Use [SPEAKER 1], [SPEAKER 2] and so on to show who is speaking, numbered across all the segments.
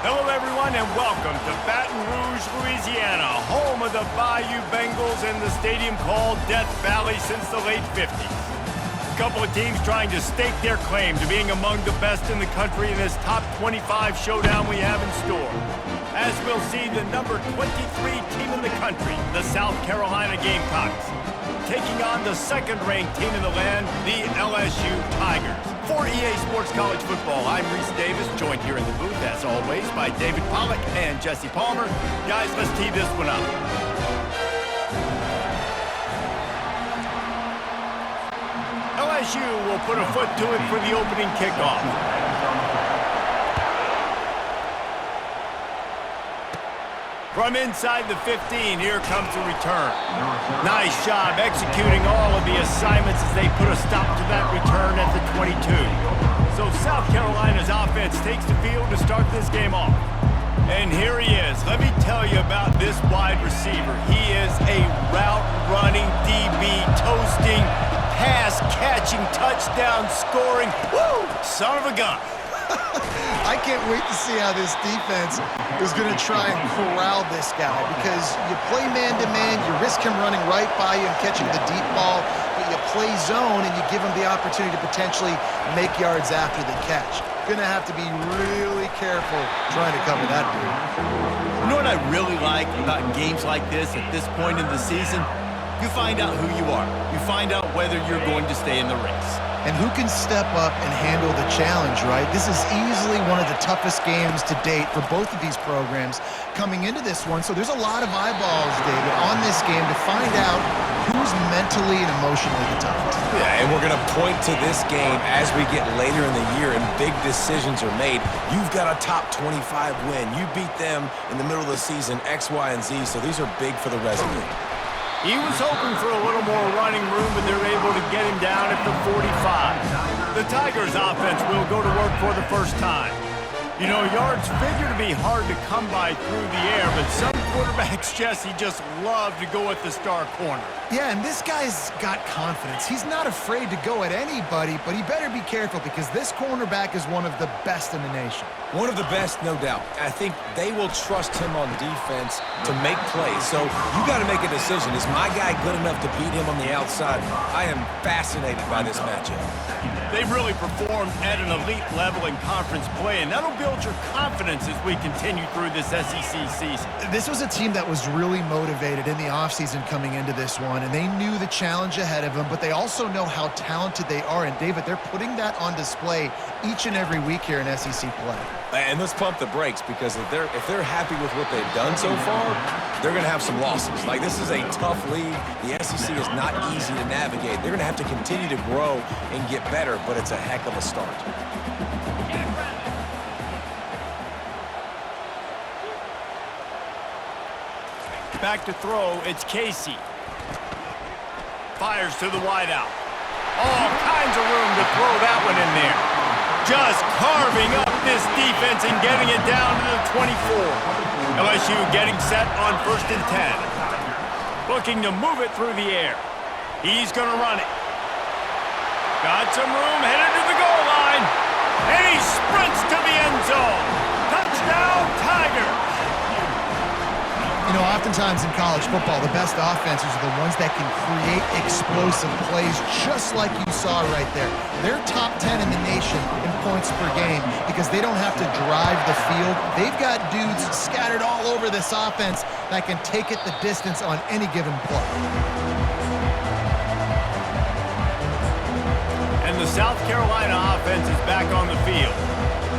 [SPEAKER 1] Hello, everyone, and welcome to Baton Rouge, Louisiana, home of the Bayou Bengals and the stadium called Death Valley since the late 50s. A couple of teams trying to stake their claim to being among the best in the country in this top 25 showdown we have in store. As we'll see, the number 23 team in the country, the South Carolina Gamecocks, taking on the second-ranked team in the land, the LSU Tigers. For EA Sports College Football, I'm Reese Davis, joined here in the booth, as always, by David Pollack and Jesse Palmer. Guys, let's tee this one up. LSU will put a foot to it for the opening kickoff. From inside the 15, here comes the return. Nice job executing all of the assignments as they put a stop to that return at the 22. So South Carolina's offense takes the field to start this game off. And here he is. Let me tell you about this wide receiver. He is a route-running DB, toasting, pass-catching, touchdown-scoring, woo, son of a gun.
[SPEAKER 2] I can't wait to see how this defense is going to try and corral this guy, because you play man-to-man, you risk him running right by you and catching the deep ball, but you play zone and you give him the opportunity to potentially make yards after the catch. Going to have to be really careful trying to cover that dude.
[SPEAKER 1] You know what I really like about games like this at this point in the season? You find out who you are. You find out whether you're going to stay in the race.
[SPEAKER 2] And who can step up and handle the challenge, right? This is easily one of the toughest games to date for both of these programs coming into this one. So there's a lot of eyeballs, David, on this game to find out who's mentally and emotionally the toughest.
[SPEAKER 3] Yeah, and we're going to point to this game as we get later in the year and big decisions are made. You've got a top 25 win. You beat them in the middle of the season, X, Y, and Z, so these are big for the resume.
[SPEAKER 1] He was hoping for a little more running room, but they're able to get him down at the 45. The Tigers offense will go to work for the first time. You know, yards figure to be hard to come by through the air, but some quarterbacks, Jesse, just love to go at the star corner.
[SPEAKER 2] Yeah, and this guy's got confidence. He's not afraid to go at anybody, but he better be careful because this cornerback is one of the best in the nation.
[SPEAKER 3] One of the best, no doubt. I think they will trust him on defense to make plays. So you got to make a decision. Is my guy good enough to beat him on the outside? I am fascinated by this matchup.
[SPEAKER 1] They've really performed at an elite level in conference play, and that'll build your confidence as we continue through this SEC season.
[SPEAKER 2] This was a team that was really motivated in the offseason coming into this one, and they knew the challenge ahead of them, but they also know how talented they are. And, David, they're putting that on display each and every week here in SEC play.
[SPEAKER 3] And let's pump the brakes, because if they're happy with what they've done so far, they're going to have some losses. Like, this is a tough league. The SEC is not easy to navigate. They're going to have to continue to grow and get better, but it's a heck of a start.
[SPEAKER 1] Back to throw, it's Casey. Fires to the wideout. All kinds of room to throw that one in there. Just carving up this defense and getting it down to the 24. LSU getting set on 1st and 10. Looking to move it through the air. He's going to run it. Got some room, headed to the goal line. And he sprints to the end zone. Touchdown, Tigers.
[SPEAKER 2] You know, oftentimes in college football, the best offenses are the ones that can create explosive plays, just like you saw right there. They're top 10 in the nation in points per game because they don't have to drive the field. They've got dudes scattered all over this offense that can take it the distance on any given play.
[SPEAKER 1] And the South Carolina offense is back on the field.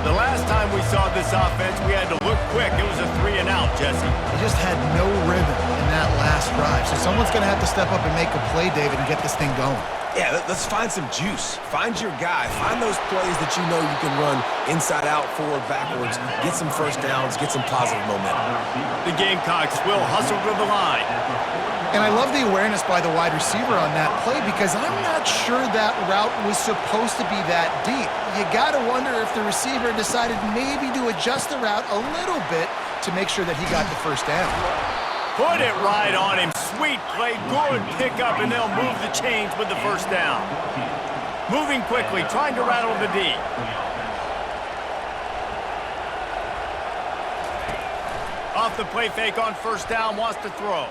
[SPEAKER 1] The last time we saw this offense, we had to look quick. It was a 3-and-out, Jesse.
[SPEAKER 2] They just had no rhythm in that last drive. So someone's going to have to step up and make a play, David, and get this thing going.
[SPEAKER 3] Yeah, let's find some juice. Find your guy. Find those plays that you know you can run inside out, forward, backwards. Get some first downs. Get some positive momentum.
[SPEAKER 1] The Gamecocks will hustle to the line.
[SPEAKER 2] And I love the awareness by the wide receiver on that play because I'm not sure that route was supposed to be that deep. You got to wonder if the receiver decided maybe to adjust the route a little bit to make sure that he got the first down.
[SPEAKER 1] Put it right on him. Sweet play, good pickup, and they'll move the chains with the first down. Moving quickly, trying to rattle the D. off the play fake on first down, wants to throw.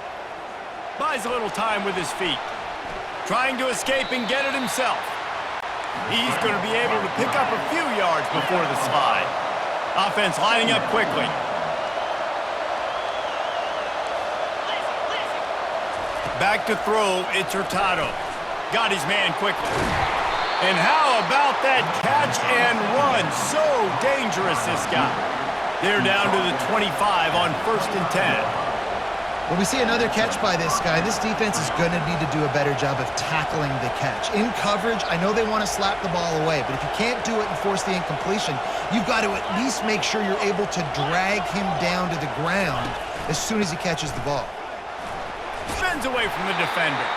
[SPEAKER 1] Buys a little time with his feet. Trying to escape and get it himself. He's going to be able to pick up a few yards before the slide. Offense lining up quickly. Back to throw, it's Hurtado. Got his man quickly. And how about that catch and run? So dangerous, this guy. They're down to the 25 on 1st and 10.
[SPEAKER 2] When we see another catch by this guy, this defense is going to need to do a better job of tackling the catch. In coverage, I know they want to slap the ball away, but if you can't do it and force the incompletion, you've got to at least make sure you're able to drag him down to the ground as soon as he catches the ball.
[SPEAKER 1] Spins away from the defender.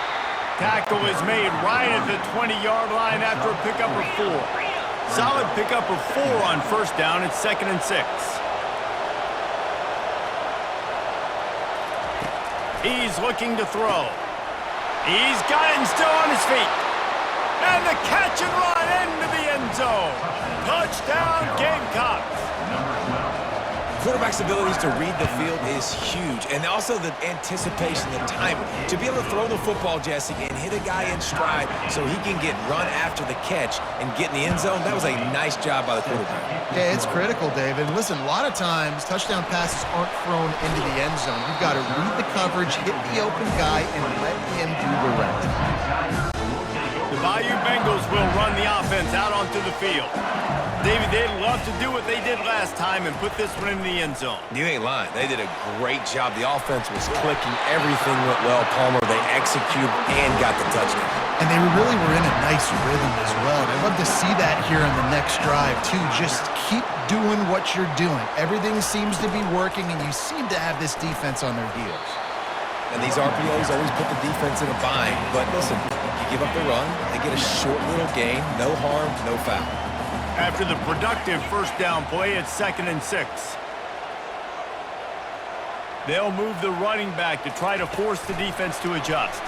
[SPEAKER 1] Tackle is made right at the 20-yard line after a pickup of 4. Solid pickup of 4 on first down. It's 2nd and 6. He's looking to throw. He's got it and still on his feet. And the catch and run into the end zone. Touchdown, Gamecocks.
[SPEAKER 3] Quarterback's abilities to read the field is huge, and also the anticipation, the timing. To be able to throw the football, Jesse, and hit a guy in stride so he can get run after the catch and get in the end zone, that was a nice job by the quarterback.
[SPEAKER 2] Yeah, it's critical, Dave. And listen, a lot of times touchdown passes aren't thrown into the end zone. You've got to read the coverage, hit the open guy, and let him do the rest.
[SPEAKER 1] The Bayou Bengals will run the offense out onto the field. David, they'd love to do what they did last time and put this one in the end zone.
[SPEAKER 3] You ain't lying. They did a great job. The offense was clicking. Everything went well, Palmer. They executed and got the touchdown.
[SPEAKER 2] And they really were in a nice rhythm as well. I'd love to see that here in the next drive, too. Just keep doing what you're doing. Everything seems to be working, and you seem to have this defense on their heels.
[SPEAKER 3] And these RPOs always put the defense in a bind. But listen, you give up the run, they get a short little gain. No harm, no foul.
[SPEAKER 1] After the productive first down play, it's 2nd and 6. They'll move the running back to try to force the defense to adjust.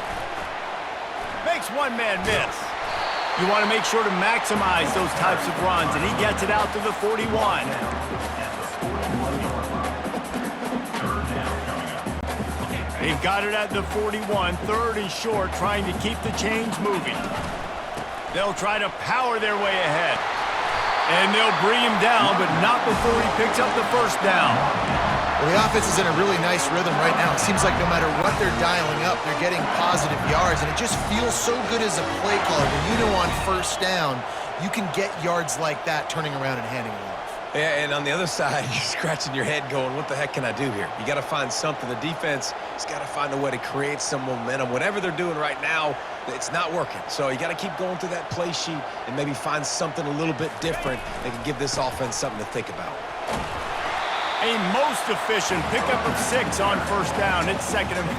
[SPEAKER 1] Makes one man miss. You want to make sure to maximize those types of runs, and he gets it out to the 41. They've got it at the 41, 3rd and short, trying to keep the chains moving. They'll try to power their way ahead. And they'll bring him down, but not before he picks up the first down.
[SPEAKER 2] Well, the offense is in a really nice rhythm right now. It seems like no matter what they're dialing up, they're getting positive yards, and it just feels so good as a play caller when you know on first down you can get yards like that turning around and handing it off.
[SPEAKER 3] Yeah, and on the other side, you're scratching your head going, what the heck can I do here? You got to find something. The defense has got to find a way to create some momentum. Whatever they're doing right now, it's not working. So you got to keep going through that play sheet and maybe find something a little bit different that can give this offense something to think about.
[SPEAKER 1] A most efficient pickup of 6 on first down. It's 2nd and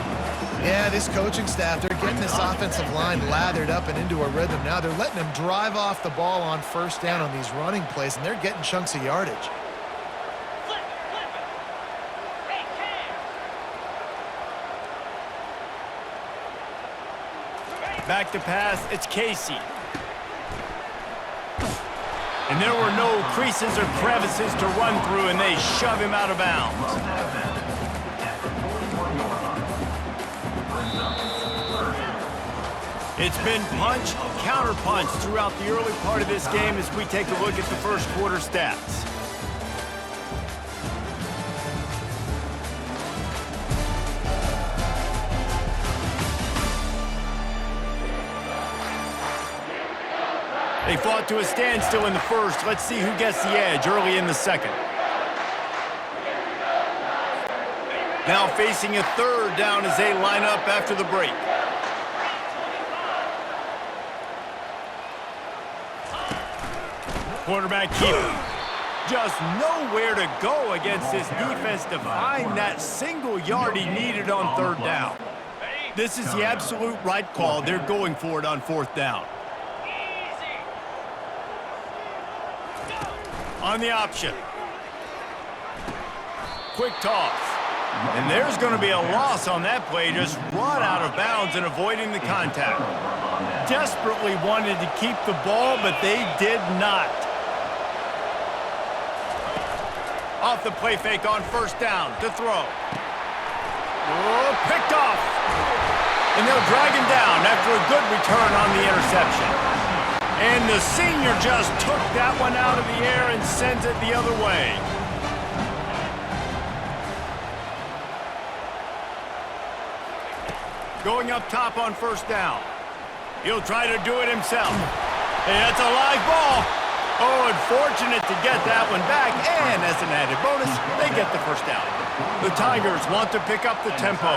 [SPEAKER 1] 4.
[SPEAKER 2] Yeah, this coaching staff, they're getting this offensive line lathered up and into a rhythm now. They're letting them drive off the ball on first down on these running plays, and they're getting chunks of yardage.
[SPEAKER 1] Back to pass, it's Casey. And there were no creases or crevices to run through, and they shove him out of bounds. It's been punch, counter-punch throughout the early part of this game as we take a look at the first quarter stats. They fought to a standstill in the first. Let's see who gets the edge early in the second. Now facing a 3rd down as they line up after the break. Quarterback keeper. Just nowhere to go against this defense to find that single yard he needed on 3rd down. This is the absolute right call. They're going for it on 4th down. On the option. Quick toss. And there's going to be a loss on that play, just run out of bounds and avoiding the contact. Desperately wanted to keep the ball, but they did not. Off the play fake on first down to throw. Oh, picked off. And they'll drag him down after a good return on the interception. And the senior just took that one out of the air and sends it the other way. Going up top on first down. He'll try to do it himself. Hey, that's a live ball. Oh, unfortunate to get that one back, and as an added bonus, they get the first down. The Tigers want to pick up the tempo.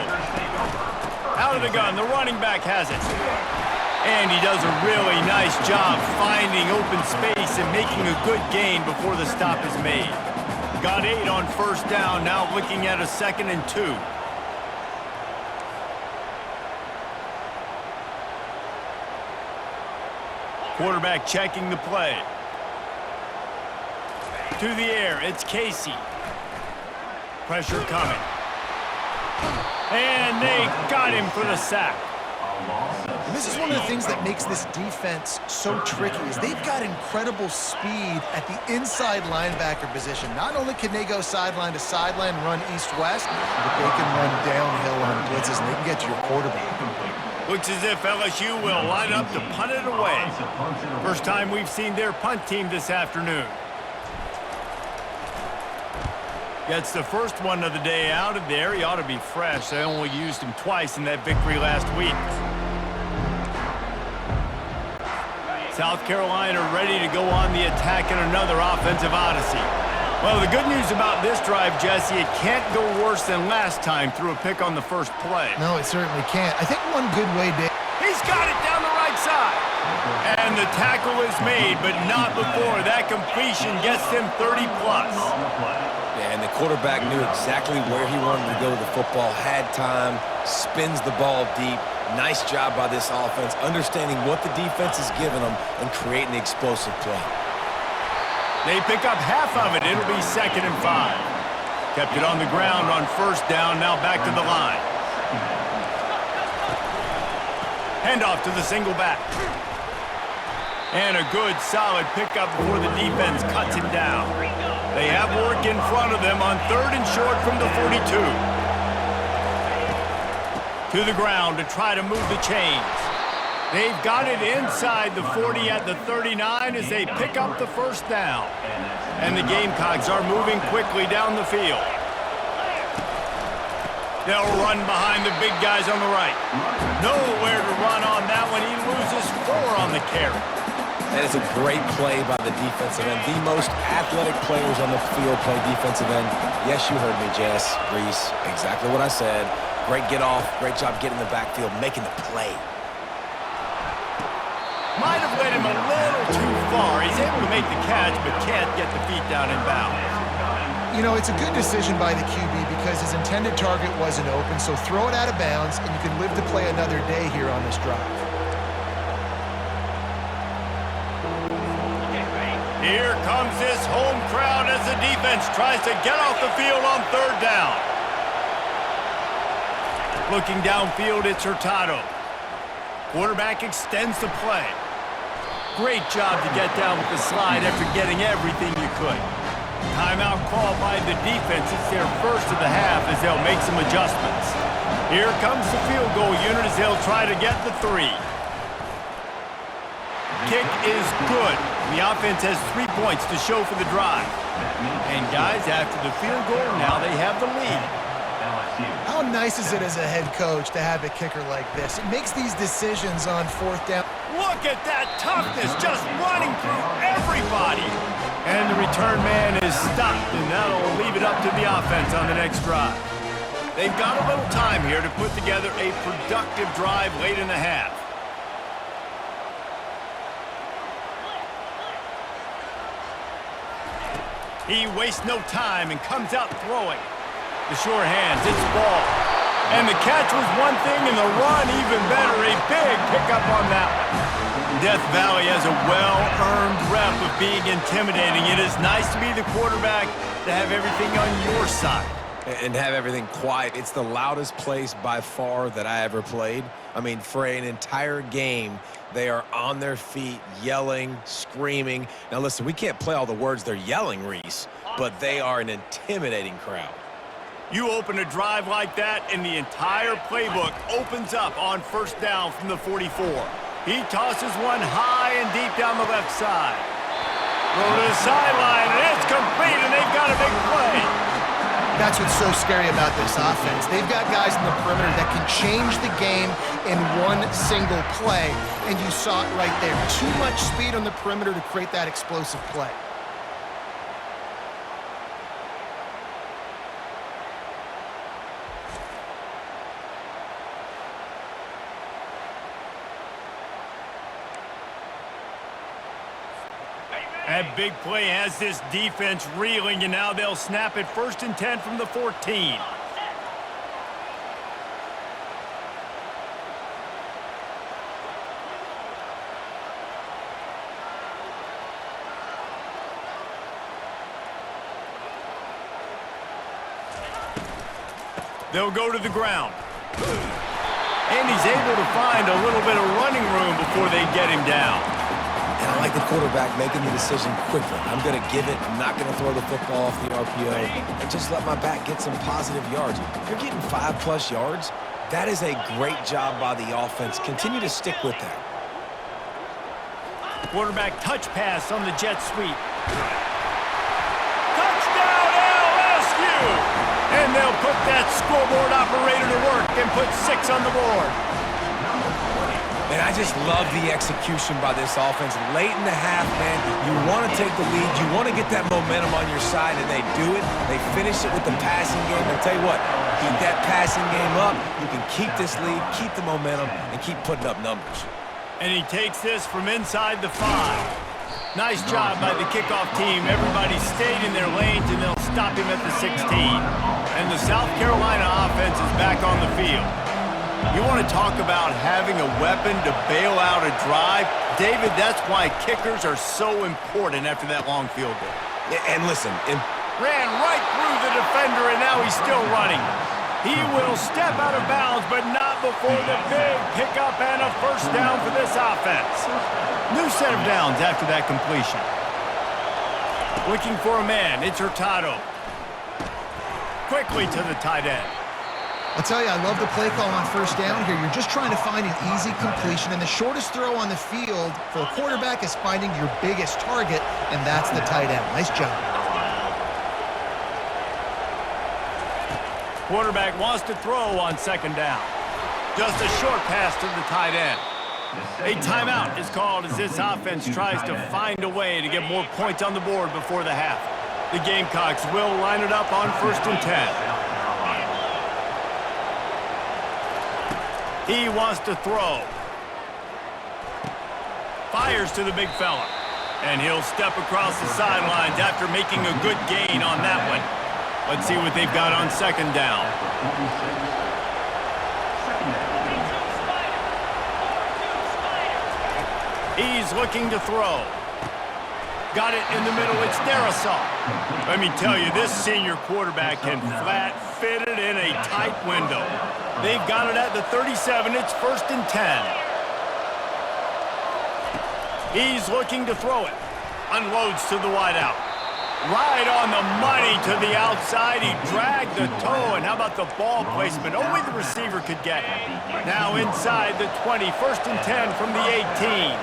[SPEAKER 1] Out of the gun, the running back has it. And he does a really nice job finding open space and making a good gain before the stop is made. Got 8 on first down, now looking at a 2nd and 2. Quarterback checking the play. To the air, it's Casey. Pressure coming. And they got him for the sack.
[SPEAKER 2] And this is one of the things that makes this defense so tricky is they've got incredible speed at the inside linebacker position. Not only can they go sideline to sideline, run east-west, but they can run downhill on blitzes, and they can get to your quarterback.
[SPEAKER 1] Looks as if LSU will line up to punt it away. First time we've seen their punt team this afternoon. Gets the first one of the day out of there. He ought to be fresh. They only used him twice in that victory last week. South Carolina ready to go on the attack in another offensive odyssey. Well, the good news about this drive, Jesse, it can't go worse than last time through a pick on the first play.
[SPEAKER 2] No, it certainly can't. I think one good way, Dave.
[SPEAKER 1] He's got it down the right side. And the tackle is made, but not before. That completion gets him 30+.
[SPEAKER 3] Yeah, and the quarterback knew exactly where he wanted to go with the football, had time, spins the ball deep. Nice job by this offense, understanding what the defense is giving them and creating the explosive play.
[SPEAKER 1] They pick up half of it. It'll be 2nd and 5. Kept it on the ground on first down, now back to the line. Handoff to the single back. And a good, solid pickup before the defense cuts him down. They have work in front of them on 3rd and short from the 42. To the ground to try to move the chains. They've got it inside the 40 at the 39 as they pick up the first down. And the Gamecocks are moving quickly down the field. They'll run behind the big guys on the right. Nowhere to run on that one. He loses 4 on the carry.
[SPEAKER 3] That is a great play by the defensive end. The most athletic players on the field play defensive end. Yes, you heard me, Jess, Reese. Exactly what I said. Great get off. Great job getting in the backfield, making the play.
[SPEAKER 1] Might have led him a little too far. He's able to make the catch, but can't get the feet down in bounds.
[SPEAKER 2] You know, it's a good decision by the QB because his intended target wasn't open, so throw it out of bounds, and you can live to play another day here on this drive.
[SPEAKER 1] Here comes this home crowd as the defense tries to get off the field on 3rd down. Looking downfield, it's Hurtado. Quarterback extends the play. Great job to get down with the slide after getting everything you could. Timeout call by the defense. It's their first of the half as they'll make some adjustments. Here comes the field goal unit as they'll try to get the 3. Kick is good. The offense has 3 points to show for the drive. And guys, after the field goal, now they have the lead.
[SPEAKER 2] How nice is it as a head coach to have a kicker like this? It makes these decisions on 4th down.
[SPEAKER 1] Look at that toughness, just running through everybody. And the return man is stopped, and that'll leave it up to the offense on the next drive. They've got a little time here to put together a productive drive late in the half. He wastes no time and comes out throwing. The sure hands, it's ball. And the catch was one thing and the run even better. A big pickup on that one. Death Valley has a well-earned rep of being intimidating. It is nice to be the quarterback, to have everything on your side.
[SPEAKER 3] And have everything quiet. It's the loudest place by far that I ever played. I mean, for an entire game, they are on their feet, yelling, screaming. Now, listen, we can't play all the words they're yelling, Reese, but they are an intimidating crowd.
[SPEAKER 1] You open a drive like that, and the entire playbook opens up on first down from the 44. He tosses one high and deep down the left side. Throw to the sideline, and it's complete, and they've got a big play.
[SPEAKER 2] That's what's so scary about this offense. They've got guys in the perimeter that can change the game in one single play, and you saw it right there. Too much speed on the perimeter to create that explosive play.
[SPEAKER 1] That big play has this defense reeling, and now they'll snap it 1st and 10 from the 14. They'll go to the ground. And he's able to find a little bit of running room before they get him down.
[SPEAKER 3] And I like the quarterback making the decision quickly. I'm going to give it. I'm not going to throw the football off the RPO and just let my back get some positive yards. If you're getting 5+ yards, that is a great job by the offense. Continue to stick with that.
[SPEAKER 1] Quarterback touch pass on the jet sweep. Touchdown LSU! And they'll put that scoreboard operator to work and put 6 on the board.
[SPEAKER 3] And I just love the execution by this offense. Late in the half, man, you want to take the lead. You want to get that momentum on your side, and they do it. They finish it with the passing game. I'll tell you what, keep that passing game up. You can keep this lead, keep the momentum, and keep putting up numbers.
[SPEAKER 1] And he takes this from inside the 5. Nice job by the kickoff team. Everybody stayed in their lanes, and they'll stop him at the 16. And the South Carolina offense is back on the field. You want to talk about having a weapon to bail out a drive? David, that's why kickers are so important after that long field goal.
[SPEAKER 3] And listen,
[SPEAKER 1] ran right through the defender, and now he's still running. He will step out of bounds, but not before the big pickup and a first down for this offense. New set of downs after that completion. Looking for a man, it's Hurtado. Quickly to the tight end.
[SPEAKER 2] I'll tell you, I love the play call on first down here. You're just trying to find an easy completion, and the shortest throw on the field for a quarterback is finding your biggest target, and that's the tight end. Nice job.
[SPEAKER 1] Quarterback wants to throw on second down. Just a short pass to the tight end. A timeout is called as this offense tries to find a way to get more points on the board before the half. The Gamecocks will line it up on 1st and 10. He wants to throw. Fires to the big fella. And he'll step across the sidelines after making a good gain on that one. Let's see what they've got on second down. He's looking to throw. Got it in the middle. It's Darisaw. Let me tell you, this senior quarterback can flat fit it in a tight window. They've got it at the 37. It's 1st and 10. He's looking to throw it. Unloads to the wideout. Right on the money to the outside. He dragged the toe. And how about the ball placement? Only the receiver could get it. Now inside the 20. 1st and 10 from the 18.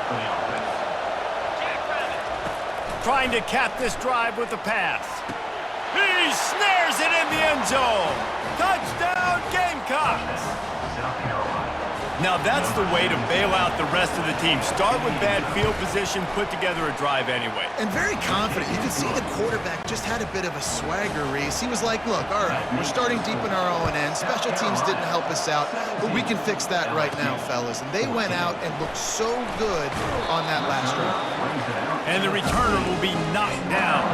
[SPEAKER 1] Trying to cap this drive with the pass. He snares it in the end zone. Touchdown, Gamecocks! Now that's the way to bail out the rest of the team. Start with bad field position, put together a drive anyway.
[SPEAKER 2] And very confident. You can see the quarterback just had a bit of a swagger, Reese. He was like, look, all right, we're starting deep in our own end. Special teams didn't help us out, but we can fix that right now, fellas. And they went out and looked so good on that last drive.
[SPEAKER 1] And the returner will be knocked down.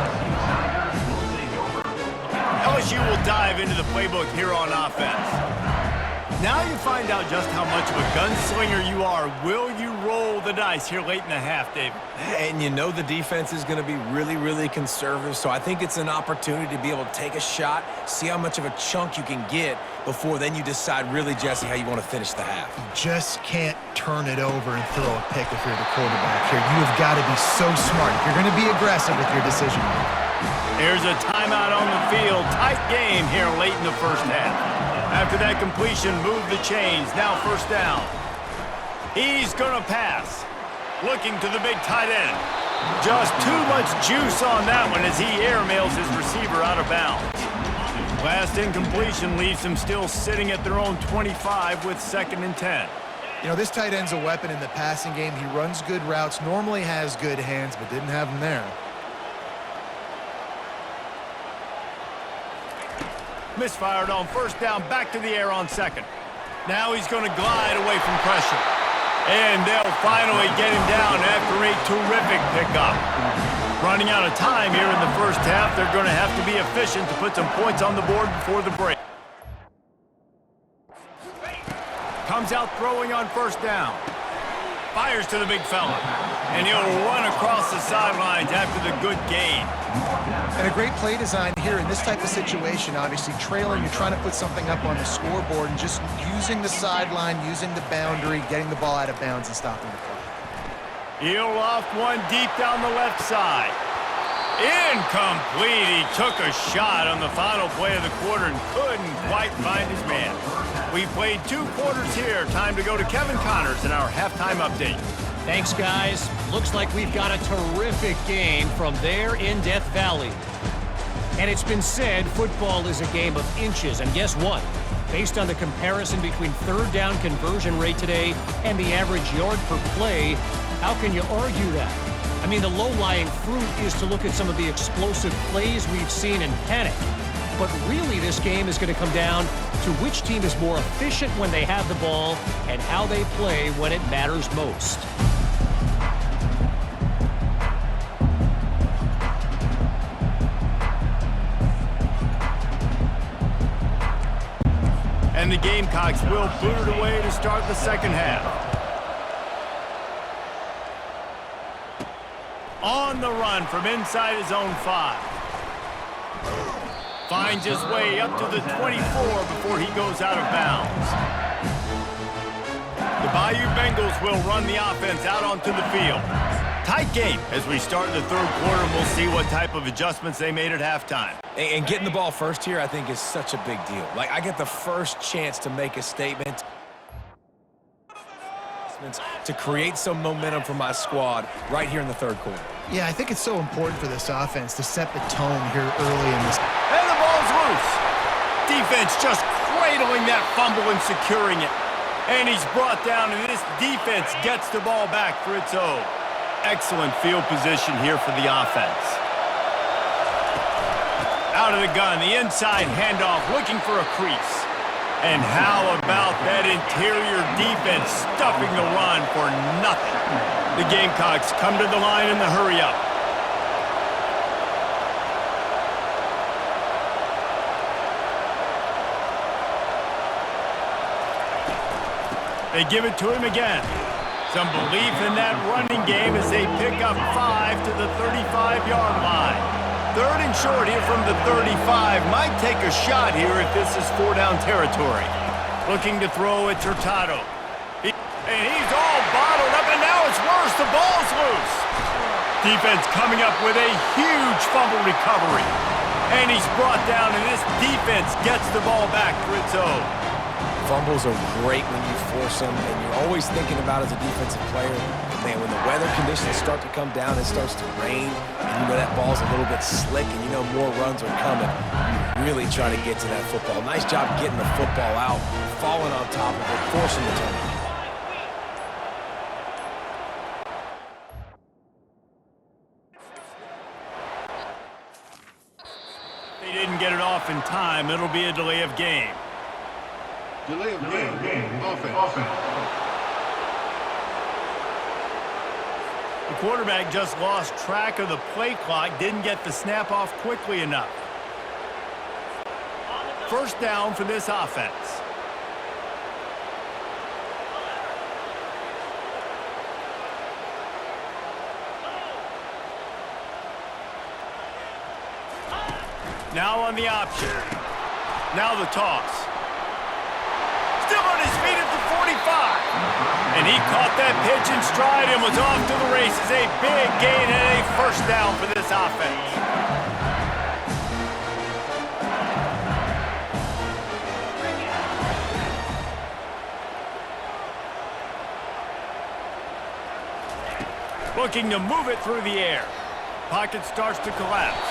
[SPEAKER 1] LSU will dive into the playbook here on offense. Now you find out just how much of a gunslinger you are. Will you roll the dice here late in the half, David?
[SPEAKER 3] And you know the defense is going to be really, really conservative, so I think it's an opportunity to be able to take a shot, see how much of a chunk you can get before then you decide really, Jesse, how you want to finish the half.
[SPEAKER 2] You just can't turn it over and throw a pick if you're the quarterback here. You have got to be so smart if you're going to be aggressive with your decision making.
[SPEAKER 1] Here's a timeout on the field. Tight game here late in the first half. After that completion, move the chains. Now first down. He's going to pass. Looking to the big tight end. Just too much juice on that one as he airmails his receiver out of bounds. Last incompletion leaves him still sitting at their own 25 with 2nd and 10.
[SPEAKER 2] You know, this tight end's a weapon in the passing game. He runs good routes, normally has good hands, but didn't have them there.
[SPEAKER 1] Misfired on first down, back to the air on 2nd. Now he's going to glide away from pressure. And they'll finally get him down after a terrific pickup. Running out of time here in the first half, they're going to have to be efficient to put some points on the board before the break. Comes out throwing on first down. Fires to the big fella. And he'll run across the sidelines after the good gain.
[SPEAKER 2] And a great play design here in this type of situation. Obviously trailing, you're trying to put something up on the scoreboard and just using the sideline, using the boundary, getting the ball out of bounds and stopping the play.
[SPEAKER 1] He'll off one deep down the left side. Incomplete. He took a shot on the final play of the quarter and couldn't quite find his man. We played 2 quarters here. Time to go to Kevin Connors in our halftime update.
[SPEAKER 4] Thanks, guys. Looks like we've got a terrific game from there in Death Valley. And it's been said football is a game of inches. And guess what? Based on the comparison between third down conversion rate today and the average yard per play, how can you argue that? I mean, the low-lying fruit is to look at some of the explosive plays we've seen in panic. But really, this game is going to come down to which team is more efficient when they have the ball and how they play when it matters most.
[SPEAKER 1] And the Gamecocks will boot it away to start the second half. On the run from inside his own 5. Finds his way up to the 24 before he goes out of bounds. The Bayou Bengals will run the offense out onto the field. Tight game as we start the third quarter, and we'll see what type of adjustments they made at halftime.
[SPEAKER 3] And getting the ball first here, I think, is such a big deal. Like, I get the first chance to make a statement, to create some momentum for my squad right here in the third quarter.
[SPEAKER 2] Yeah, I think it's so important for this offense to set the tone here early in this.
[SPEAKER 1] And the ball's loose. Defense just cradling that fumble and securing it. And he's brought down, and this defense gets the ball back for its own. Excellent field position here for the offense. Out of the gun, the inside handoff, looking for a crease. And how about that interior defense stuffing the run for nothing? The Gamecocks come to the line in the hurry-up. They give it to him again. Some belief in that running game as they pick up 5 to the 35-yard line. Third and short here from the 35. Might take a shot here if this is 4-down territory. Looking to throw at Hurtado. And he's all bottled up, and now it's worse. The ball's loose. Defense coming up with a huge fumble recovery. And he's brought down, and this defense gets the ball back for its own.
[SPEAKER 3] Fumbles are great when you force them, and you're always thinking about as a defensive player, man, when the weather conditions start to come down, it starts to rain, and you know that ball's a little bit slick, and you know more runs are coming. You really try to get to that football. Nice job getting the football out, falling on top of it, forcing the turnover.
[SPEAKER 1] They didn't get it off in time. It'll be a delay of game.
[SPEAKER 5] Delay of game. Offense.
[SPEAKER 1] The quarterback just lost track of the play clock, didn't get the snap off quickly enough. First down for this offense. Now on the option. Now the toss. Still on his feet at the 45. And he caught that pitch in stride and was off to the races. A big gain and a first down for this offense. Looking to move it through the air. Pocket starts to collapse.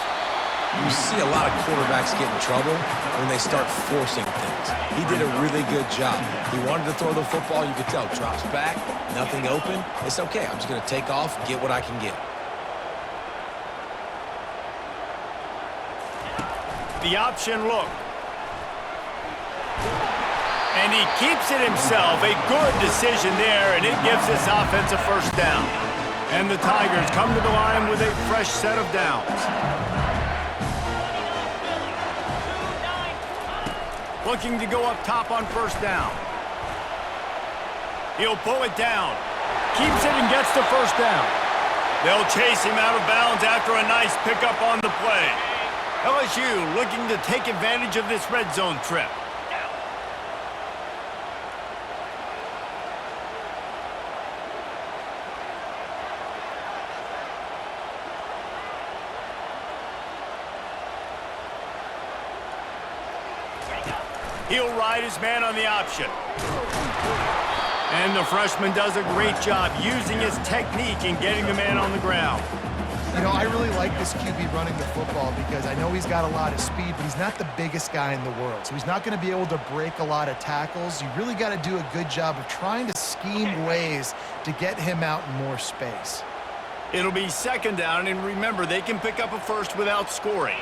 [SPEAKER 3] You see a lot of quarterbacks get in trouble when they start forcing things. He did a really good job. He wanted to throw the football. You could tell. Drops back, nothing open. It's okay. I'm just going to take off, get what I can get.
[SPEAKER 1] The option look. And he keeps it himself. A good decision there, and it gives this offense a first down. And the Tigers come to the line with a fresh set of downs. Looking to go up top on first down. He'll pull it down. Keeps it and gets the first down. They'll chase him out of bounds after a nice pickup on the play. LSU looking to take advantage of this red zone trip. He'll ride his man on the option. And the freshman does a great job using his technique and getting the man on the ground.
[SPEAKER 2] You know, I really like this QB running the football because I know he's got a lot of speed, but he's not the biggest guy in the world. So he's not going to be able to break a lot of tackles. You really got to do a good job of trying to scheme ways to get him out in more space.
[SPEAKER 1] It'll be second down, and remember, they can pick up a first without scoring.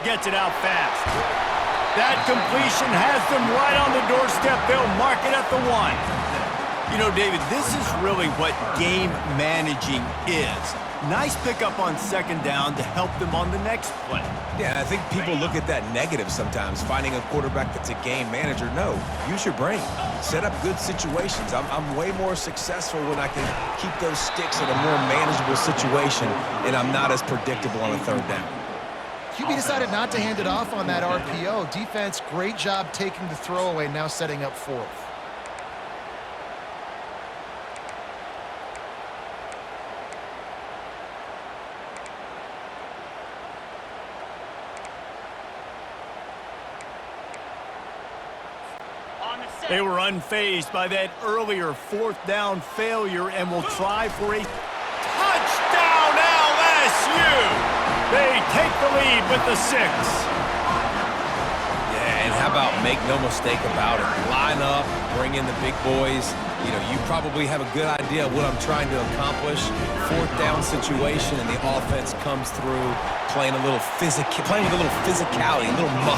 [SPEAKER 1] Gets it out fast. That completion has them right on the doorstep. They'll mark it at the 1. You know, David, this is really what game managing is. Nice pickup on second down to help them on the next play.
[SPEAKER 3] Yeah, I think people look at that negative sometimes, finding a quarterback that's a game manager. No, use your brain. Set up good situations. I'm way more successful when I can keep those sticks in a more manageable situation, and I'm not as predictable on a third down.
[SPEAKER 2] QB decided not to hand it off on that RPO. Defense, great job taking the throwaway, now setting up fourth.
[SPEAKER 1] They were unfazed by that earlier fourth down failure and will try for a touchdown LSU! They take the lead with the 6.
[SPEAKER 3] Yeah, and how about make no mistake about it. Line up, bring in the big boys. You know, you probably have a good idea of what I'm trying to accomplish. Fourth down situation, and the offense comes through playing with a little physicality, a little muscle.